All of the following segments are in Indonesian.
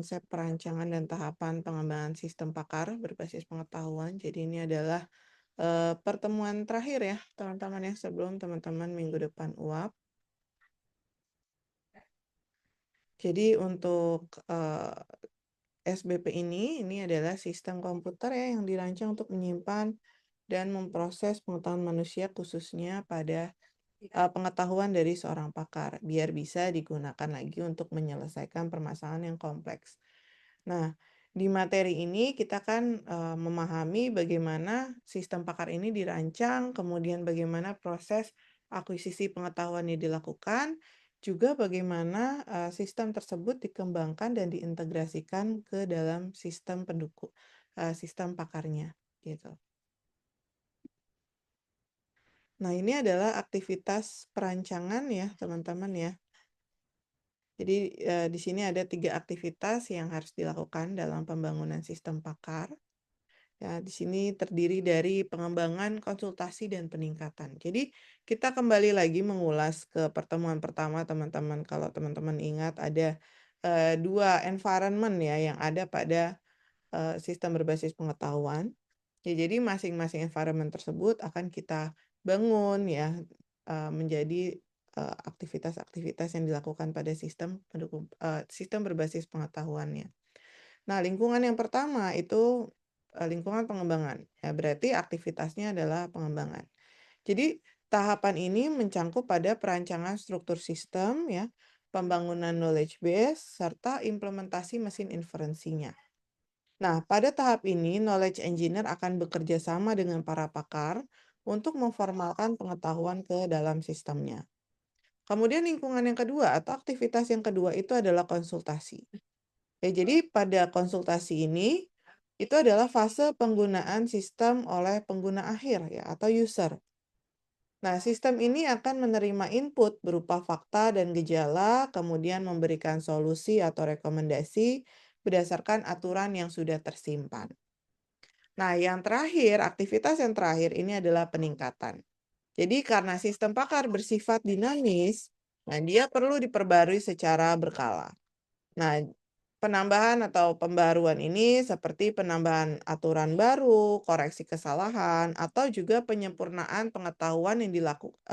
konsep perancangan dan tahapan pengembangan sistem pakar berbasis pengetahuan. Jadi ini adalah pertemuan terakhir ya teman-teman ya sebelum teman-teman minggu depan UAP. Jadi untuk SBP ini adalah sistem komputer ya yang dirancang untuk menyimpan dan memproses pengetahuan manusia khususnya pada pengetahuan dari seorang pakar biar bisa digunakan lagi untuk menyelesaikan permasalahan yang kompleks. Nah, di materi ini kita kan memahami bagaimana sistem pakar ini dirancang, kemudian bagaimana proses akuisisi pengetahuan yang dilakukan, juga bagaimana sistem tersebut dikembangkan dan diintegrasikan ke dalam sistem pendukung sistem pakarnya gitu. Nah, ini adalah aktivitas perancangan ya, teman-teman ya. Jadi di sini ada 3 aktivitas yang harus dilakukan dalam pembangunan sistem pakar. Ya, di sini terdiri dari pengembangan, konsultasi, dan peningkatan. Jadi kita kembali lagi mengulas ke pertemuan pertama teman-teman. Kalau teman-teman ingat ada 2 environment ya yang ada pada sistem berbasis pengetahuan. Ya, jadi masing-masing environment tersebut akan kita bangun ya menjadi aktivitas-aktivitas yang dilakukan pada sistem pendukung sistem berbasis pengetahuannya. Nah, lingkungan yang pertama itu lingkungan pengembangan. Ya, berarti aktivitasnya adalah pengembangan. Jadi tahapan ini mencangkup pada perancangan struktur sistem ya, pembangunan knowledge base serta implementasi mesin inferensinya. Nah, pada tahap ini knowledge engineer akan bekerja sama dengan para pakar untuk memformalkan pengetahuan ke dalam sistemnya. Kemudian lingkungan yang kedua atau aktivitas yang kedua itu adalah konsultasi. Ya, jadi pada konsultasi ini itu adalah fase penggunaan sistem oleh pengguna akhir ya atau user. Nah, sistem ini akan menerima input berupa fakta dan gejala, kemudian memberikan solusi atau rekomendasi berdasarkan aturan yang sudah tersimpan. Nah, yang terakhir, aktivitas yang terakhir ini adalah peningkatan. Jadi karena sistem pakar bersifat dinamis, nah dia perlu diperbarui secara berkala. Nah, penambahan atau pembaruan ini seperti penambahan aturan baru, koreksi kesalahan, atau juga penyempurnaan pengetahuan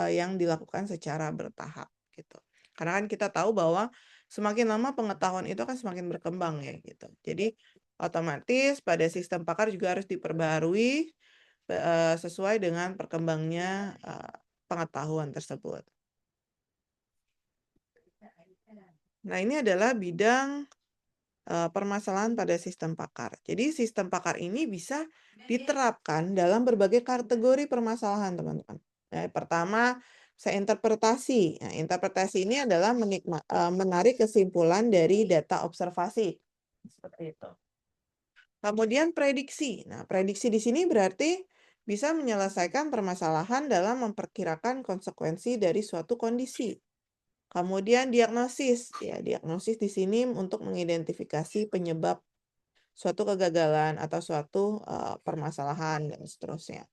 yang dilakukan secara bertahap gitu. Karena kan kita tahu bahwa semakin lama pengetahuan itu kan semakin berkembang ya gitu. Jadi otomatis pada sistem pakar juga harus diperbarui sesuai dengan perkembangnya pengetahuan tersebut. Nah, ini adalah bidang permasalahan pada sistem pakar. Jadi sistem pakar ini bisa diterapkan dalam berbagai kategori permasalahan, teman-teman. Nah, pertama, saya interpretasi. Nah, interpretasi ini adalah menarik kesimpulan dari data observasi. Seperti itu. Kemudian prediksi. Nah, prediksi di sini berarti bisa menyelesaikan permasalahan dalam memperkirakan konsekuensi dari suatu kondisi. Kemudian diagnosis. Ya, diagnosis di sini untuk mengidentifikasi penyebab suatu kegagalan atau suatu permasalahan dan seterusnya.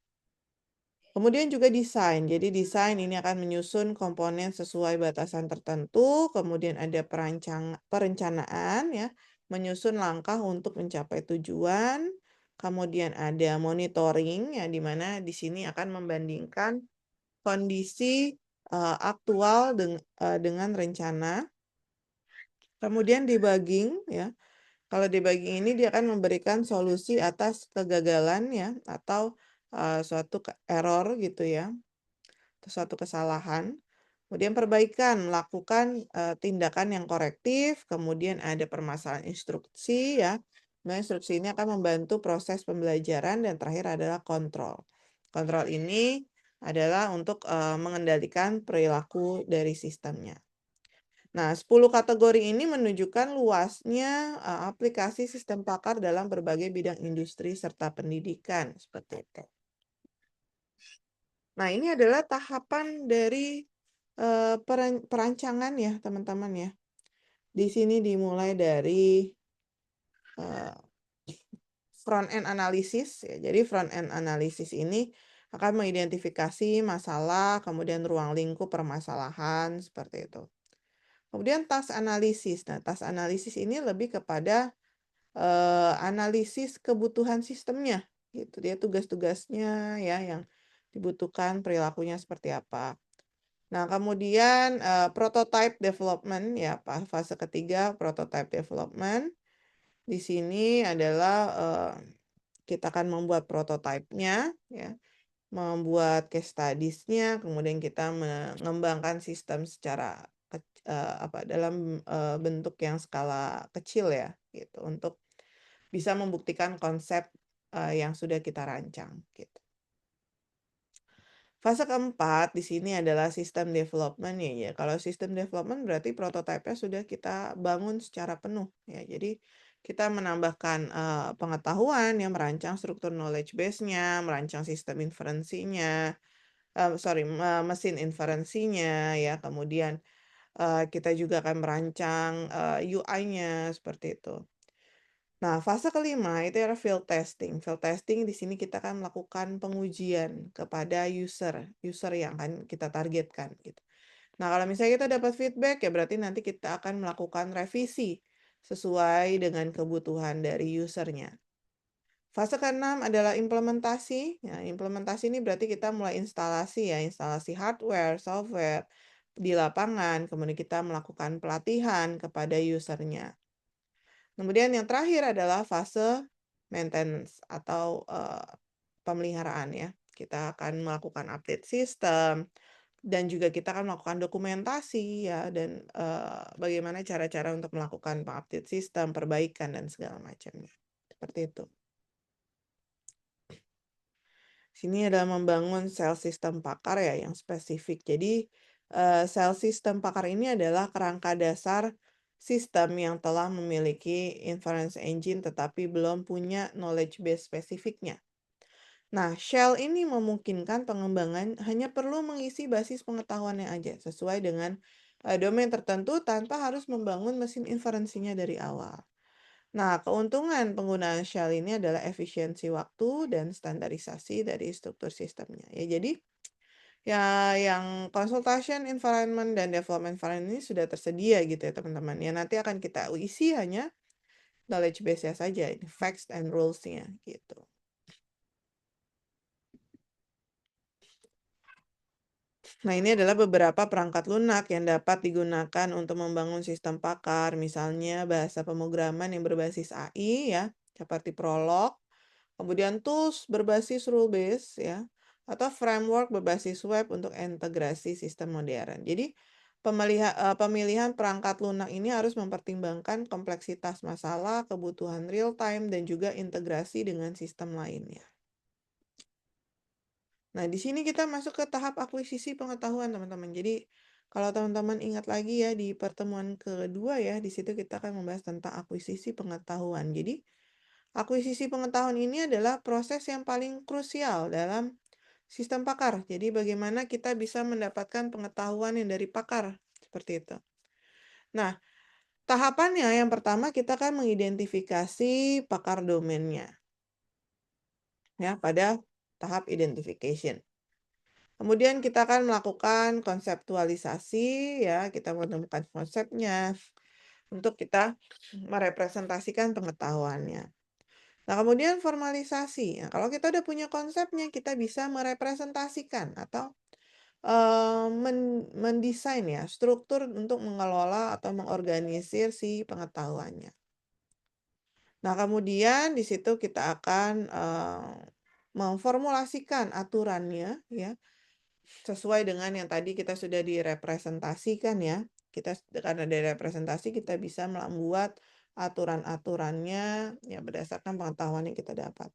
Kemudian juga desain. Jadi desain ini akan menyusun komponen sesuai batasan tertentu, kemudian ada perencanaan ya, menyusun langkah untuk mencapai tujuan, kemudian ada monitoring ya di mana di sini akan membandingkan kondisi aktual dengan rencana. Kemudian debugging ya. Kalau debugging ini dia akan memberikan solusi atas kegagalan ya atau suatu error gitu ya, suatu kesalahan. Kemudian perbaikan, melakukan tindakan yang korektif, kemudian ada permasalahan instruksi ya. Nah, instruksi ini akan membantu proses pembelajaran dan terakhir adalah kontrol. Kontrol ini adalah untuk mengendalikan perilaku dari sistemnya. Nah, 10 kategori ini menunjukkan luasnya aplikasi sistem pakar dalam berbagai bidang industri serta pendidikan, seperti itu. Nah, ini adalah tahapan dari perancangan ya, teman-teman ya. Di sini dimulai dari front end analysis ya. Jadi front end analysis ini akan mengidentifikasi masalah, kemudian ruang lingkup permasalahan seperti itu. Kemudian task analisis. Nah, task analisis ini lebih kepada analisis kebutuhan sistemnya gitu. Dia tugas-tugasnya ya yang dibutuhkan, perilakunya seperti apa. Nah, kemudian prototype development ya, fase ketiga prototype development. Di sini adalah kita akan membuat prototipenya ya, membuat case studies-nya, kemudian kita mengembangkan sistem secara dalam bentuk yang skala kecil ya gitu untuk bisa membuktikan konsep yang sudah kita rancang gitu. Fase keempat di sini adalah sistem development ya. Kalau sistem development berarti prototipe-nya sudah kita bangun secara penuh ya. Jadi kita menambahkan pengetahuan yang merancang struktur knowledge base-nya, merancang sistem inferensinya, mesin inferensinya ya. Kemudian kita juga akan merancang UI-nya seperti itu. Nah, fase kelima itu adalah field testing. Field testing di sini kita akan melakukan pengujian kepada user yang akan kita targetkan gitu. Nah, kalau misalnya kita dapat feedback ya berarti nanti kita akan melakukan revisi sesuai dengan kebutuhan dari usernya. Fase keenam adalah implementasi. Ya, implementasi ini berarti kita mulai instalasi ya, instalasi hardware, software di lapangan, kemudian kita melakukan pelatihan kepada usernya. Kemudian yang terakhir adalah fase maintenance atau pemeliharaan ya. Kita akan melakukan update sistem dan juga kita akan melakukan dokumentasi ya dan bagaimana cara-cara untuk melakukan update sistem, perbaikan dan segala macamnya. Seperti itu. Sini adalah membangun sel sistem pakar ya yang spesifik. Jadi sel sistem pakar ini adalah kerangka dasar sistem yang telah memiliki inference engine tetapi belum punya knowledge base spesifiknya. Nah, shell ini memungkinkan pengembangan hanya perlu mengisi basis pengetahuannya aja sesuai dengan domain tertentu tanpa harus membangun mesin inferensinya dari awal. Nah, keuntungan penggunaan shell ini adalah efisiensi waktu dan standarisasi dari struktur sistemnya. Ya, jadi ya yang consultation environment dan development environment ini sudah tersedia gitu ya teman-teman. Ya nanti akan kita isi hanya knowledge base-nya saja, ini facts and rules-nya gitu. Nah, ini adalah beberapa perangkat lunak yang dapat digunakan untuk membangun sistem pakar, misalnya bahasa pemrograman yang berbasis AI ya, seperti Prolog, kemudian tools berbasis rule base ya, atau framework berbasis web untuk integrasi sistem modern. Jadi pemilihan perangkat lunak ini harus mempertimbangkan kompleksitas masalah, kebutuhan real time, dan juga integrasi dengan sistem lainnya. Nah, di sini kita masuk ke tahap akuisisi pengetahuan, teman-teman. Jadi, kalau teman-teman ingat lagi ya, di pertemuan kedua ya, di situ kita akan membahas tentang akuisisi pengetahuan. Jadi, akuisisi pengetahuan ini adalah proses yang paling krusial dalam sistem pakar. Jadi, bagaimana kita bisa mendapatkan pengetahuan yang dari pakar, seperti itu. Nah, tahapannya yang pertama kita akan mengidentifikasi pakar domainnya. Ya, pada tahap identification. Kemudian kita akan melakukan konseptualisasi ya, kita menemukan konsepnya untuk kita merepresentasikan pengetahuannya. Nah, kemudian formalisasi. Nah, kalau kita udah punya konsepnya, kita bisa merepresentasikan atau mendesain ya struktur untuk mengelola atau mengorganisir si pengetahuannya. Nah, kemudian di situ kita akan memformulasikan aturannya ya sesuai dengan yang tadi kita sudah direpresentasikan ya. Karena dari representasi kita bisa membuat aturan-aturannya ya berdasarkan pengetahuan yang kita dapat.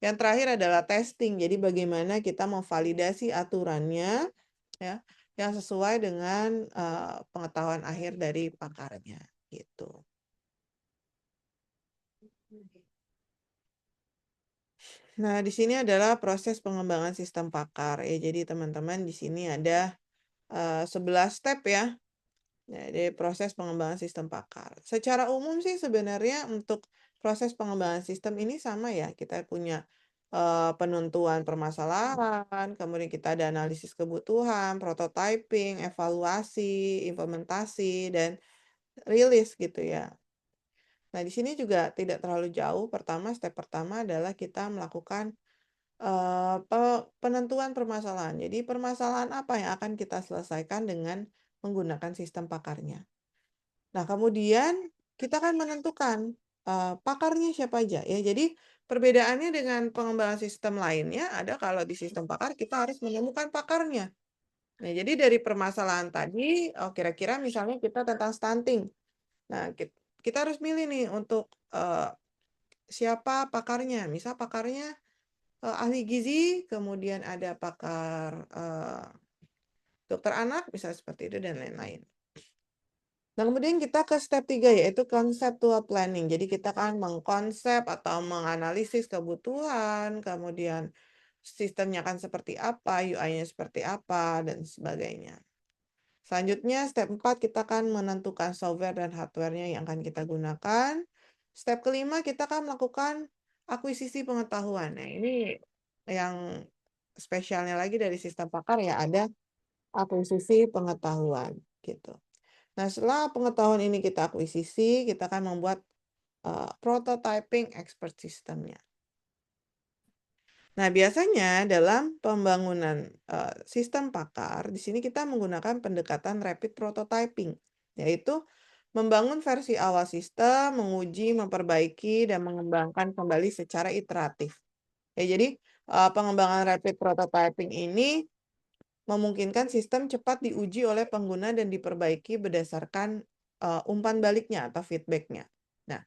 Yang terakhir adalah testing. Jadi bagaimana kita memvalidasi aturannya ya yang sesuai dengan pengetahuan akhir dari pakarnya gitu. Nah, di sini adalah proses pengembangan sistem pakar ya. Jadi teman-teman di sini ada 11 step ya. Jadi proses pengembangan sistem pakar. Secara umum sih sebenarnya untuk proses pengembangan sistem ini sama ya. Kita punya penentuan permasalahan, kemudian kita ada analisis kebutuhan, prototyping, evaluasi, implementasi, dan rilis gitu ya. Nah, di sini juga tidak terlalu jauh. Step pertama adalah kita melakukan penentuan permasalahan. Jadi permasalahan apa yang akan kita selesaikan dengan menggunakan sistem pakarnya. Nah, kemudian kita akan menentukan pakarnya siapa aja ya. Jadi perbedaannya dengan pengembangan sistem lainnya ada kalau di sistem pakar kita harus menemukan pakarnya. Nah, jadi dari permasalahan tadi, kira-kira misalnya kita tentang stunting. Nah, kita harus milih nih untuk siapa pakarnya. Misal pakarnya ahli gizi, kemudian ada pakar dokter anak, bisa seperti itu dan lain-lain. Nah, kemudian kita ke step 3 yaitu conceptual planning. Jadi kita kan mengkonsep atau menganalisis kebutuhan, kemudian sistemnya akan seperti apa, UI-nya seperti apa, dan sebagainya. Selanjutnya, step 4 kita akan menentukan software dan hardware-nya yang akan kita gunakan. Step kelima, kita akan melakukan akuisisi pengetahuan. Nah, ini yang spesialnya lagi dari sistem pakar ya, ada akuisisi pengetahuan gitu. Nah, setelah pengetahuan ini kita akuisisi, kita akan membuat prototyping expert systemnya. Nah, biasanya dalam pembangunan sistem pakar, di sini kita menggunakan pendekatan rapid prototyping, yaitu membangun versi awal sistem, menguji, memperbaiki, dan mengembangkan kembali secara iteratif. Ya, jadi pengembangan rapid prototyping ini memungkinkan sistem cepat diuji oleh pengguna dan diperbaiki berdasarkan umpan baliknya atau feedbacknya. Nah,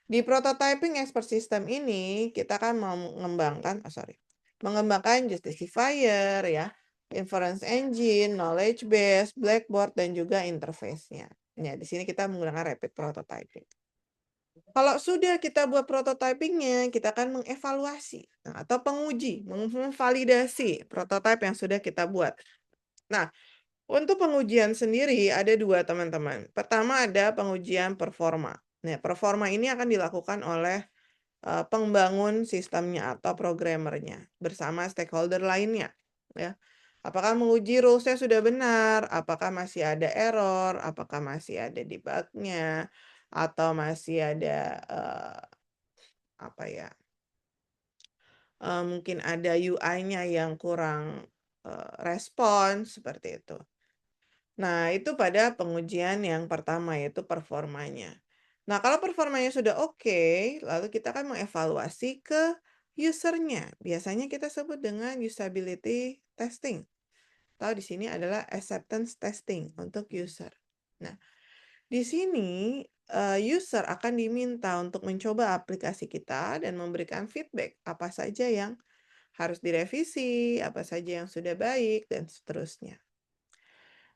di prototyping expert system ini kita akan mengembangkan justifier ya, inference engine, knowledge base, blackboard, dan juga interface-nya. Ya, di sini kita menggunakan rapid prototyping. Kalau sudah kita buat prototypingnya, kita akan mengevaluasi atau penguji, memvalidasi prototype yang sudah kita buat. Nah, untuk pengujian sendiri ada dua teman-teman. Pertama ada pengujian performa. Nah, performa ini akan dilakukan oleh pembangun sistemnya atau programmernya bersama stakeholder lainnya. Ya. Apakah menguji rules-nya sudah benar? Apakah masih ada error? Apakah masih ada debug-nya? Atau masih ada apa ya? Mungkin ada UI-nya yang kurang respons seperti itu. Nah, itu pada pengujian yang pertama, yaitu performanya. Nah, kalau performanya sudah oke, lalu kita akan mengevaluasi ke usernya. Biasanya kita sebut dengan usability testing. Atau di sini adalah acceptance testing untuk user. Nah, di sini user akan diminta untuk mencoba aplikasi kita dan memberikan feedback apa saja yang harus direvisi, apa saja yang sudah baik, dan seterusnya.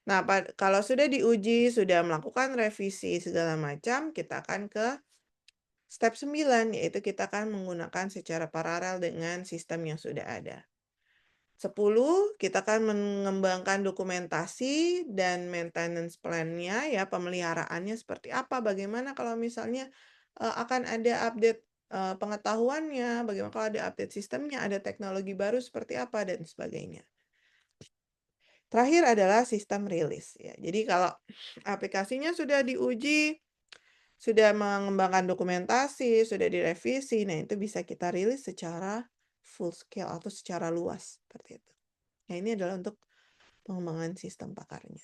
Nah, kalau sudah diuji, sudah melakukan revisi segala macam, kita akan ke step 9, yaitu kita akan menggunakan secara paralel dengan sistem yang sudah ada. 10, kita akan mengembangkan dokumentasi dan maintenance plan-nya, ya, pemeliharaannya seperti apa, bagaimana kalau misalnya akan ada update pengetahuannya, bagaimana kalau ada update sistemnya, ada teknologi baru seperti apa, dan sebagainya. Terakhir adalah sistem rilis ya. Jadi kalau aplikasinya sudah diuji, sudah mengembangkan dokumentasi, sudah direvisi, nah itu bisa kita rilis secara full scale atau secara luas seperti itu. Nah, ini adalah untuk pengembangan sistem pakarnya.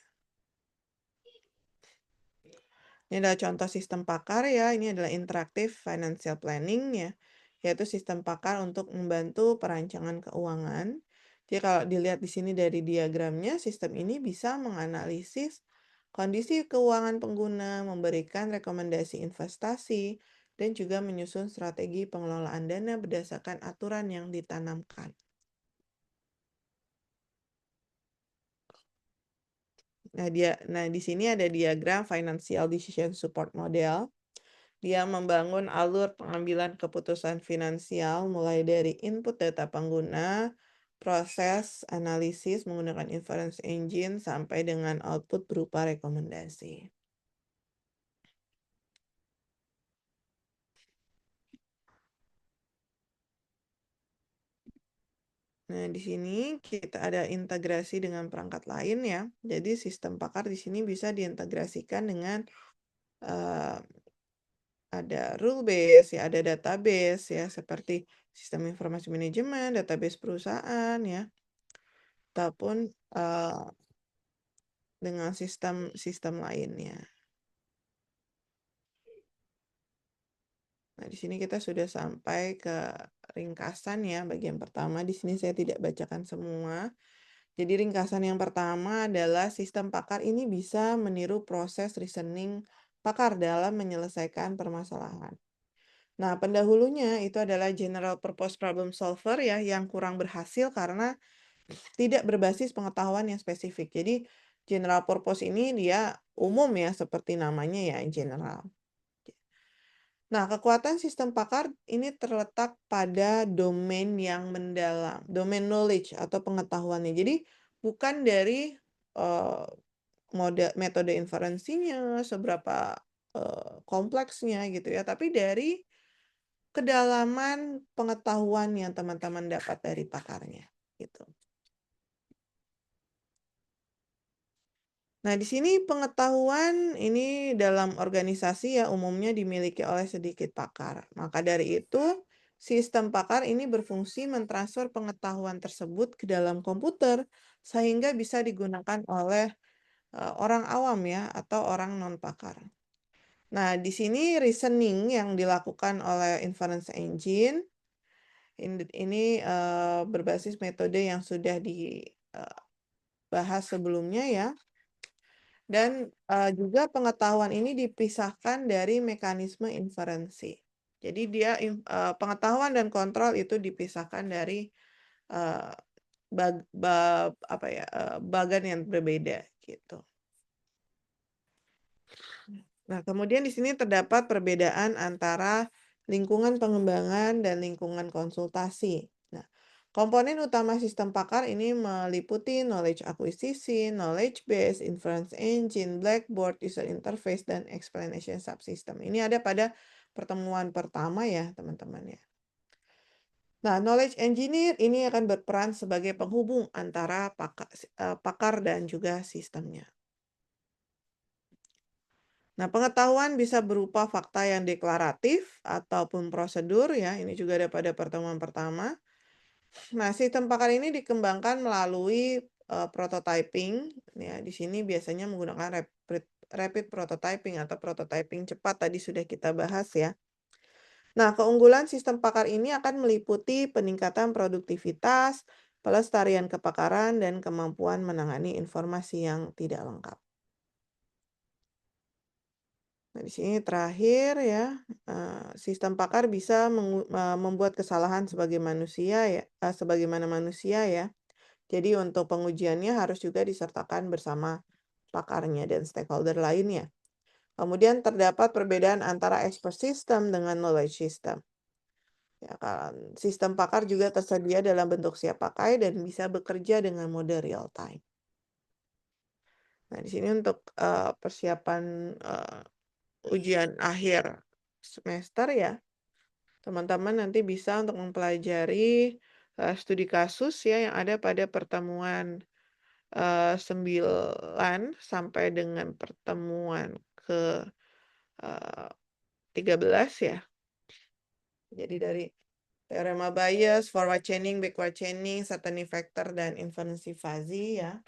Ini adalah contoh sistem pakar ya. Ini adalah interactive financial planning ya, yaitu sistem pakar untuk membantu perancangan keuangan. Jadi kalau dilihat di sini dari diagramnya, sistem ini bisa menganalisis kondisi keuangan pengguna, memberikan rekomendasi investasi, dan juga menyusun strategi pengelolaan dana berdasarkan aturan yang ditanamkan. Nah, di sini ada diagram Financial Decision Support Model. Dia membangun alur pengambilan keputusan finansial mulai dari input data pengguna, proses analisis menggunakan inference engine, sampai dengan output berupa rekomendasi. Nah, di sini kita ada integrasi dengan perangkat lain ya. Jadi sistem pakar di sini bisa diintegrasikan dengan eh, ada rule base ya, ada database ya, seperti sistem informasi manajemen, database perusahaan ya, ataupun dengan sistem lainnya. Nah, di sini kita sudah sampai ke ringkasan ya, bagian pertama. Di sini saya tidak bacakan semua. Jadi ringkasan yang pertama adalah sistem pakar ini bisa meniru proses reasoning pakar dalam menyelesaikan permasalahan. Nah, pendahulunya itu adalah general purpose problem solver ya, yang kurang berhasil karena tidak berbasis pengetahuan yang spesifik. Jadi, general purpose ini dia umum ya, seperti namanya ya, general. Nah, kekuatan sistem pakar ini terletak pada domain yang mendalam, domain knowledge atau pengetahuannya. Jadi, bukan dari metode inferensinya, seberapa kompleksnya gitu ya, tapi dari kedalaman pengetahuan yang teman-teman dapat dari pakarnya gitu. Nah, di sini pengetahuan ini dalam organisasi ya umumnya dimiliki oleh sedikit pakar. Maka dari itu, sistem pakar ini berfungsi mentransfer pengetahuan tersebut ke dalam komputer sehingga bisa digunakan oleh orang awam ya atau orang non-pakar. Nah, di sini reasoning yang dilakukan oleh inference engine ini berbasis metode yang sudah dibahas sebelumnya ya. Dan juga pengetahuan ini dipisahkan dari mekanisme inferensi. Jadi dia pengetahuan dan kontrol itu dipisahkan dari uh, bagan yang berbeda gitu. Nah, kemudian di sini terdapat perbedaan antara lingkungan pengembangan dan lingkungan konsultasi. Nah, komponen utama sistem pakar ini meliputi knowledge acquisition, knowledge base, inference engine, blackboard, user interface, dan explanation subsystem. Ini ada pada pertemuan pertama ya, teman-teman ya. Nah, knowledge engineer ini akan berperan sebagai penghubung antara pakar dan juga sistemnya. Nah, pengetahuan bisa berupa fakta yang deklaratif ataupun prosedur ya. Ini juga ada pada pertemuan pertama. Nah, sistem pakar ini dikembangkan melalui prototyping. Ya, di sini biasanya menggunakan rapid prototyping atau prototyping cepat tadi sudah kita bahas ya. Nah, keunggulan sistem pakar ini akan meliputi peningkatan produktivitas, pelestarian kepakaran, dan kemampuan menangani informasi yang tidak lengkap. Nah, di sini terakhir ya, sistem pakar bisa membuat kesalahan sebagai manusia ya, sebagaimana manusia ya. Jadi untuk pengujiannya harus juga disertakan bersama pakarnya dan stakeholder lainnya. Kemudian terdapat perbedaan antara expert system dengan knowledge system. Ya kan, sistem pakar juga tersedia dalam bentuk siap pakai dan bisa bekerja dengan mode real time. Nah, di sini untuk persiapan ujian akhir semester ya, teman-teman nanti bisa untuk mempelajari studi kasus ya yang ada pada pertemuan 9 sampai dengan pertemuan ke 13 ya. Jadi dari teorema Bayes, forward chaining, backward chaining, certainty factor, dan inferensi fuzzy ya.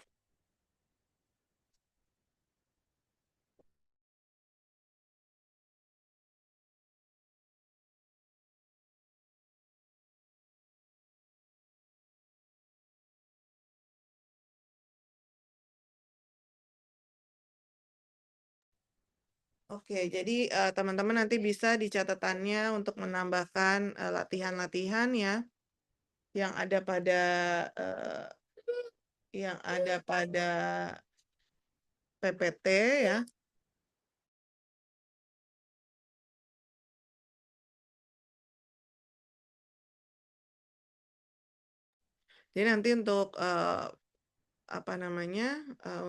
Oke, jadi teman-teman nanti bisa di catatannya untuk menambahkan latihan-latihan ya yang ada pada PPT ya. Jadi nanti untuk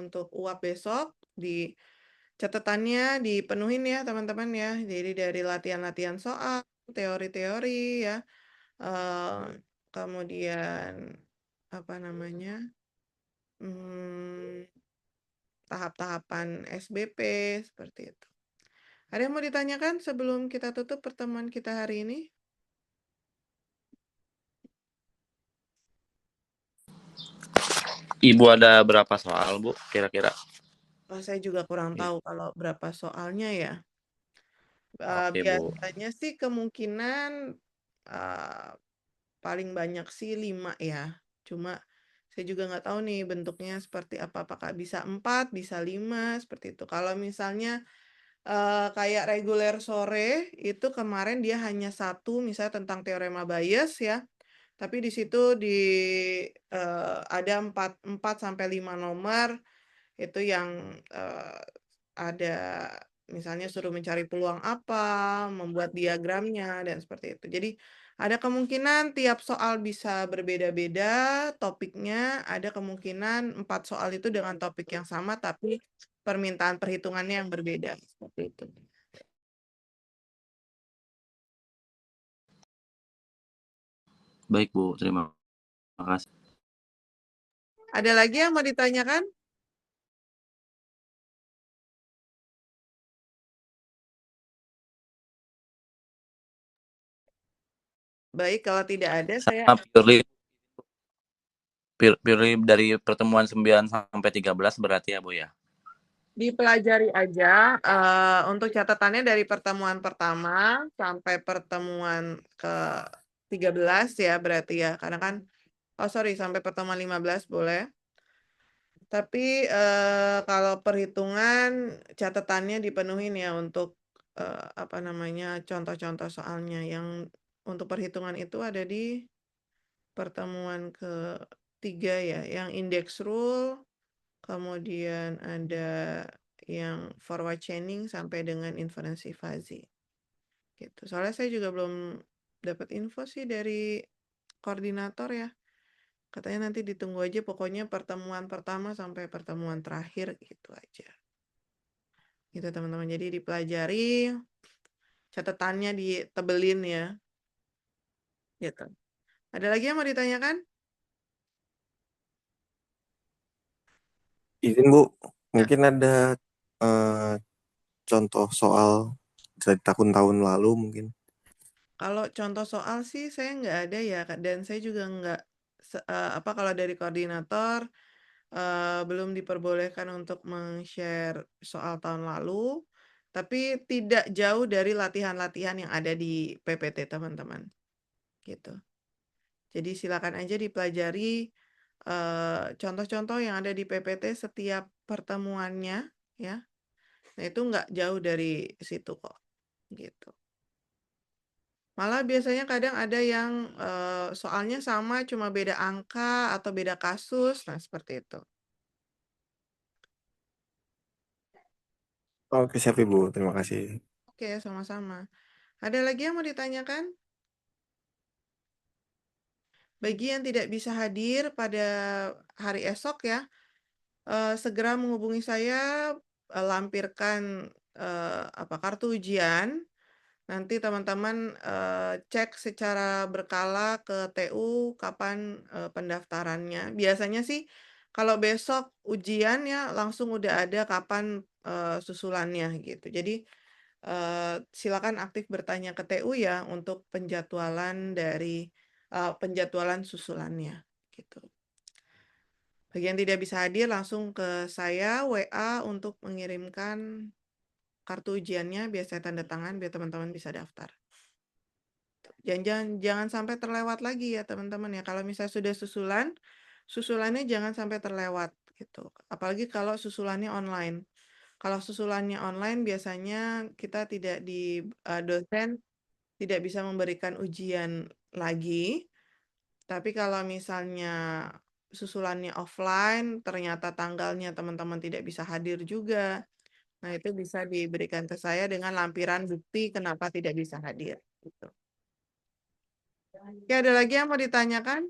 untuk UAP besok di catatannya dipenuhin ya teman-teman ya. Jadi dari latihan-latihan soal, teori-teori ya, kemudian apa namanya, tahap-tahapan SBP seperti itu. Ada yang mau ditanyakan sebelum kita tutup pertemuan kita hari ini? Ibu ada berapa soal, Bu, kira-kira? Oh, saya juga kurang tahu kalau berapa soalnya ya. Oke, Bu. Biasanya sih kemungkinan paling banyak sih 5 ya. Cuma saya juga nggak tahu nih bentuknya seperti apa. Apakah bisa 4, bisa 5, seperti itu. Kalau misalnya kayak reguler sore, itu kemarin dia hanya 1, misalnya tentang teorema Bayes ya. Tapi di situ ada 4 sampai 5 nomor itu yang ada misalnya suruh mencari peluang apa, membuat diagramnya dan seperti itu. Jadi ada kemungkinan tiap soal bisa berbeda-beda topiknya, ada kemungkinan 4 soal itu dengan topik yang sama tapi permintaan perhitungannya yang berbeda seperti itu. Baik, Bu. Terima kasih. Ada lagi yang mau ditanyakan? Baik, kalau tidak ada saya Sama purely dari pertemuan 9 sampai 13 berarti ya, Bu ya? dipelajari aja untuk catatannya dari pertemuan pertama sampai pertemuan ke-13 ya berarti ya. Karena kan sampai pertemuan 15 boleh. Tapi kalau perhitungan catatannya dipenuhin ya untuk apa namanya contoh-contoh soalnya. Yang untuk perhitungan itu ada di pertemuan ke-3 ya, yang index rule, kemudian ada yang forward chaining sampai dengan inferensi fuzzy. Gitu. Soalnya saya juga belum dapat info sih dari koordinator ya. Katanya nanti ditunggu aja pokoknya pertemuan pertama sampai pertemuan terakhir gitu aja. Gitu teman-teman. Jadi dipelajari, catatannya ditebelin ya. Gitu. Ada lagi yang mau ditanyakan? Izin Bu, Ya. mungkin ada eh, contoh soal dari tahun-tahun lalu mungkin. Kalau contoh soal sih saya nggak ada ya, Kak. Dan saya juga nggak, apa kalau dari koordinator, belum diperbolehkan untuk men-share soal tahun lalu, tapi tidak jauh dari latihan-latihan yang ada di PPT teman-teman. Gitu. Jadi silakan aja dipelajari contoh-contoh yang ada di PPT setiap pertemuannya, ya. Nah itu nggak jauh dari situ kok, gitu. Malah biasanya kadang ada yang soalnya sama cuma beda angka atau beda kasus, nah seperti itu. Oke, siap Ibu. Terima kasih. Oke, sama-sama. Ada lagi yang mau ditanyakan? Bagi yang tidak bisa hadir pada hari esok ya, segera menghubungi saya, lampirkan kartu ujian. Nanti teman-teman cek secara berkala ke TU kapan pendaftarannya. Biasanya sih kalau besok ujian ya langsung udah ada kapan susulannya gitu. Jadi silakan aktif bertanya ke TU ya untuk penjadwalan susulannya gitu. Bagi yang tidak bisa hadir langsung ke saya WA untuk mengirimkan kartu ujiannya, biar saya tanda tangan biar teman-teman bisa daftar. Jangan sampai terlewat lagi ya teman-teman ya. Kalau misalnya sudah susulannya jangan sampai terlewat gitu. Apalagi kalau susulannya online. Kalau susulannya online biasanya kita tidak dosen tidak bisa memberikan ujian lagi. Tapi kalau misalnya susulannya offline, ternyata tanggalnya teman-teman tidak bisa hadir juga. Nah, itu bisa diberikan ke saya dengan lampiran bukti kenapa tidak bisa hadir. Gitu. Oke, ada lagi yang mau ditanyakan?